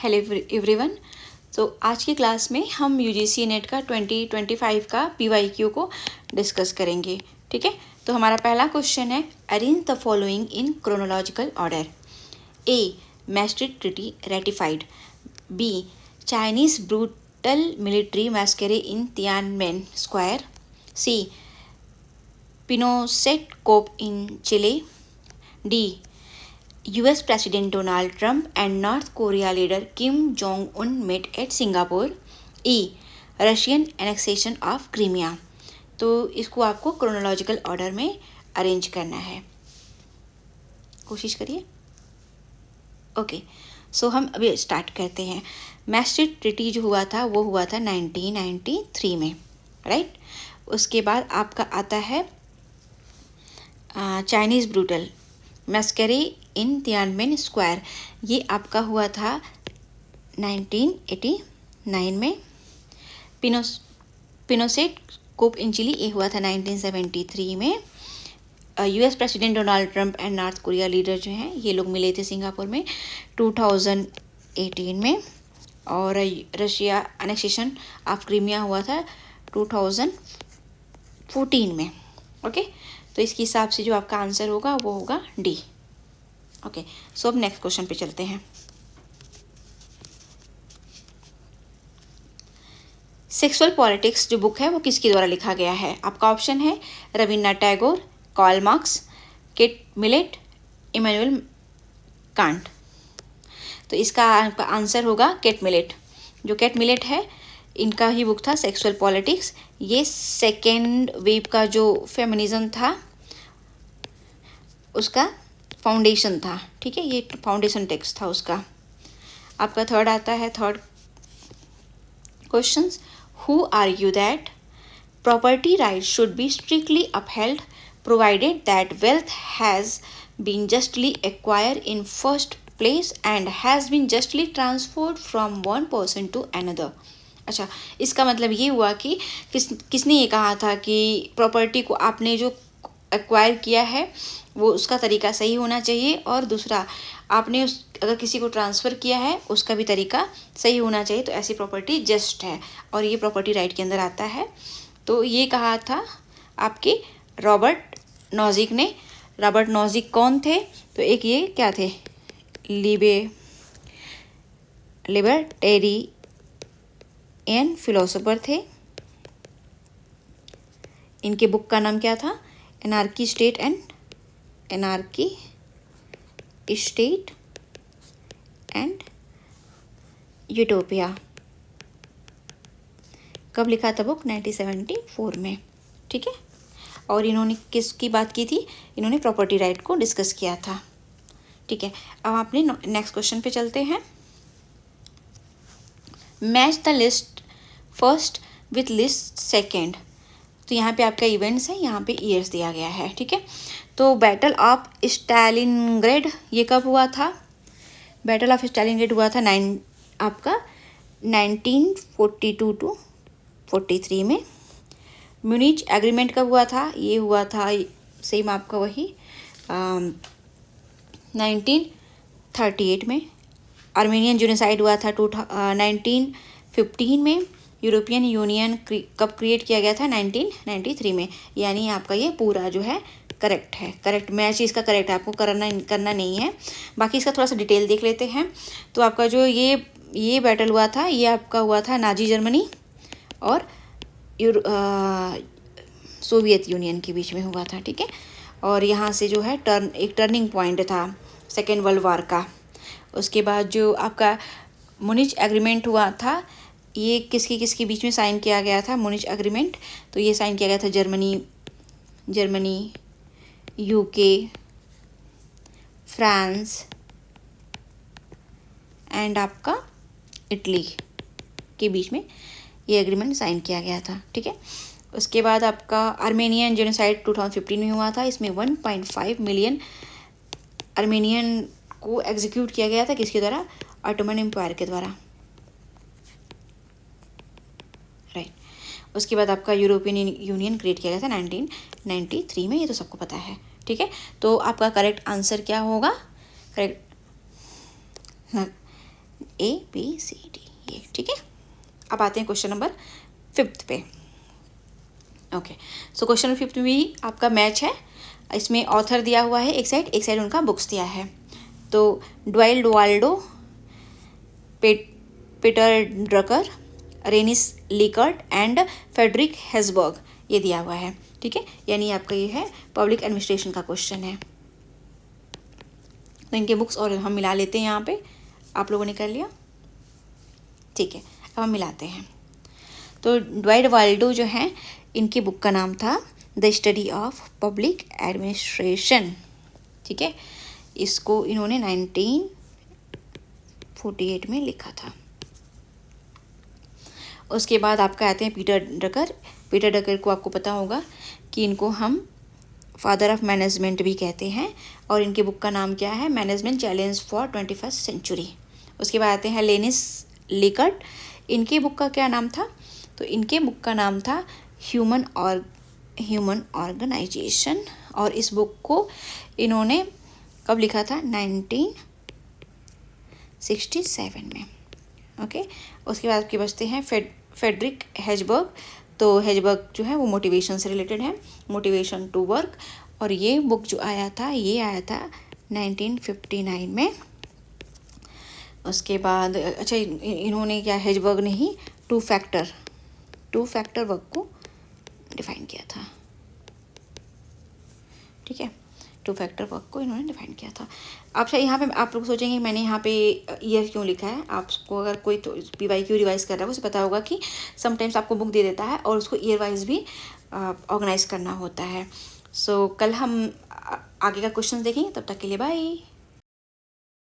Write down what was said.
Hello everyone. तो आज की क्लास में हम यूजीसी नेट का 2025 का पीवाईक्यू को डिस्कस करेंगे। ठीक है, तो हमारा पहला क्वेश्चन है, arrange the following in chronological order. A, Maastricht treaty ratified. B, Chinese brutal military massacre in Tiananmen square. C, Pinochet coup in Chile. D, US President Donald Trump and North Korea leader Kim Jong-un met at Singapore. E, Russian annexation of Crimea. तो इसको आपको chronological order में arrange करना है, कोशिश करिए। Okay, सो हम अभी स्टार्ट करते हैं। मैस्ट्रिक्ट ट्रीटी जो हुआ था वो हुआ था 1993 में, राइट। उसके बाद आपका आता है Chinese brutal मैस्करे in Tiananmen square. ये आपका हुआ था 1989 में। पिनोसेट कोप इन चिली ये हुआ था 1973 में। US president Donald Trump and north Korea leader जो हैं ये लोग मिले थे सिंगापुर में 2018 में। और रशिया अनेक्सेशन ऑफ क्रीमिया हुआ था 2014 में। ओके, तो इसके हिसाब से जो आपका आंसर होगा वो होगा डी। ओके, सो अब नेक्स्ट क्वेश्चन पे चलते हैं। सेक्सुअल पॉलिटिक्स जो बुक है वो किसके द्वारा लिखा गया है? आपका ऑप्शन है Rabindranath Tagore, Karl Marx, Kate Millett, Immanuel Kant. तो इसका आपका आंसर होगा केट मिलेट। जो केट मिलेट है इनका ही बुक था सेक्सुअल पॉलिटिक्स। ये सेकेंड वेव का जो फेमिनिज्म था उसका फाउंडेशन था। ठीक है, ये फाउंडेशन टेक्स्ट था उसका। आपका थर्ड आता है, third questions, who argue that property right should be strictly upheld provided that wealth has been justly acquired in first place and has been justly transferred from one person to another. अच्छा, इसका मतलब ये हुआ कि किसने ये कहा था कि प्रॉपर्टी को आपने जो एक्वायर किया है वो उसका तरीका सही होना चाहिए, और दूसरा आपने अगर किसी को ट्रांसफ़र किया है उसका भी तरीका सही होना चाहिए, तो ऐसी प्रॉपर्टी जस्ट है और ये प्रॉपर्टी राइट के अंदर आता है। तो ये कहा था आपके रॉबर्ट नॉजिक ने। रॉबर्ट नॉजिक कौन थे? तो एक ये क्या थे, लिबर्टेरियन फिलोसोफर थे। इनके बुक का नाम क्या था? Anarchy state and utopia. कब लिखा था बुक? 1974 में। ठीक है, और इन्होंने किसकी बात की थी? इन्होंने प्रॉपर्टी राइट को डिस्कस किया था। ठीक है, अब आपने नेक्स्ट क्वेश्चन पे चलते हैं। Match the list first with list second. तो यहाँ पे आपका इवेंट्स है, यहाँ पे ईयर्स दिया गया है। ठीक है, तो बैटल ऑफ स्टालिनग्रेड ये कब हुआ था? बैटल ऑफ स्टालिनग्रेड हुआ था आपका 1942 टू 43 में। म्यूनिच एग्रीमेंट कब हुआ था? ये हुआ था सेम आपका वही 1938 में। आर्मेनियन जेनोसाइड हुआ था 1915 में। यूरोपियन यूनियन कब क्रिएट किया गया था? 1993 में। यानी आपका ये पूरा जो है करेक्ट है, करेक्ट मैच इसका करेक्ट है, आपको करना नहीं है। बाकी इसका थोड़ा सा डिटेल देख लेते हैं। तो आपका जो ये बैटल हुआ था ये आपका हुआ था नाजी जर्मनी और सोवियत यूनियन के बीच में हुआ था। ठीक है, और यहाँ से जो है एक टर्निंग पॉइंट था सेकेंड वर्ल्ड वॉर का। उसके बाद जो आपका म्यूनिच एग्रीमेंट हुआ था ये किसके बीच में साइन किया गया था? म्यूनिच एग्रीमेंट तो ये साइन किया गया था जर्मनी, यूके, फ्रांस एंड आपका इटली के बीच में ये एग्रीमेंट साइन किया गया था। ठीक है, उसके बाद आपका आर्मेनियन जेनोसाइड 2015 में हुआ था। इसमें 1.5 मिलियन आर्मेनियन को एग्जीक्यूट किया गया था। किसके द्वारा? ऑटोमन एम्पायर के द्वारा, राइट। उसके बाद आपका यूरोपियन यूनियन क्रिएट किया गया था 1993 में, ये तो सबको पता है। ठीक है, तो आपका करेक्ट आंसर क्या होगा? करेक्ट ABCD, ये ठीक है। अब आते हैं क्वेश्चन नंबर 5 पे। ओके, सो क्वेश्चन नंबर 5 में भी आपका मैच है। इसमें ऑथर दिया हुआ है एक साइड उनका बुक्स दिया है। तो Dwight Waldo, Peter Drucker, Rensis Likert and Frederick Herzberg, ये दिया हुआ है, ठीक है। यानी आपका ये है पब्लिक एडमिनिस्ट्रेशन का क्वेश्चन है। तो इनके बुक्स और हम मिला लेते हैं यहाँ पे, आप लोगों ने कर लिया, ठीक है। अब हम मिलाते हैं। तो ड्वाइट वाल्डो जो है, इनकी बुक का नाम था the study of public administration, ठीक है। इसको इन्होंने 1948 में लिखा था। उसके बाद आपका आते हैं पीटर ड्रकर। पीटर ड्रकर को आपको पता होगा कि इनको हम फादर ऑफ मैनेजमेंट भी कहते हैं, और इनकी बुक का नाम क्या है, management challenge for 21st century. उसके बाद आते हैं लेनिस लिकर्ट। इनकी बुक का क्या नाम था, तो इनके बुक का नाम था ह्यूमन ऑर्गेनाइजेशन, और इस बुक को इन्होंने कब लिखा था, 1967 में, ओके। उसके बाद आपके बचते हैं फेडरिक हेजबर्ग। तो हेजबर्ग जो है वो मोटिवेशन से रिलेटेड है, मोटिवेशन टू वर्क, और ये बुक जो आया था 1959 में। उसके बाद अच्छा, इन्होंने क्या, हेजबर्ग ने ही टू फैक्टर वर्क को डिफाइन किया था, ठीक है। टू फैक्टर वर्क को इन्होंने डिफाइन किया था। अब यहाँ पे आप लोग सोचेंगे मैंने यहाँ पे ईयर क्यों लिखा है। आपको अगर कोई तो PYQ रिवाइज कर रहा है उसे पता होगा कि समटाइम्स आपको बुक दे देता है और उसको ईयर वाइज भी ऑर्गेनाइज करना होता है। सो कल हम आगे का क्वेश्चन देखेंगे, तब तक के लिए बाय।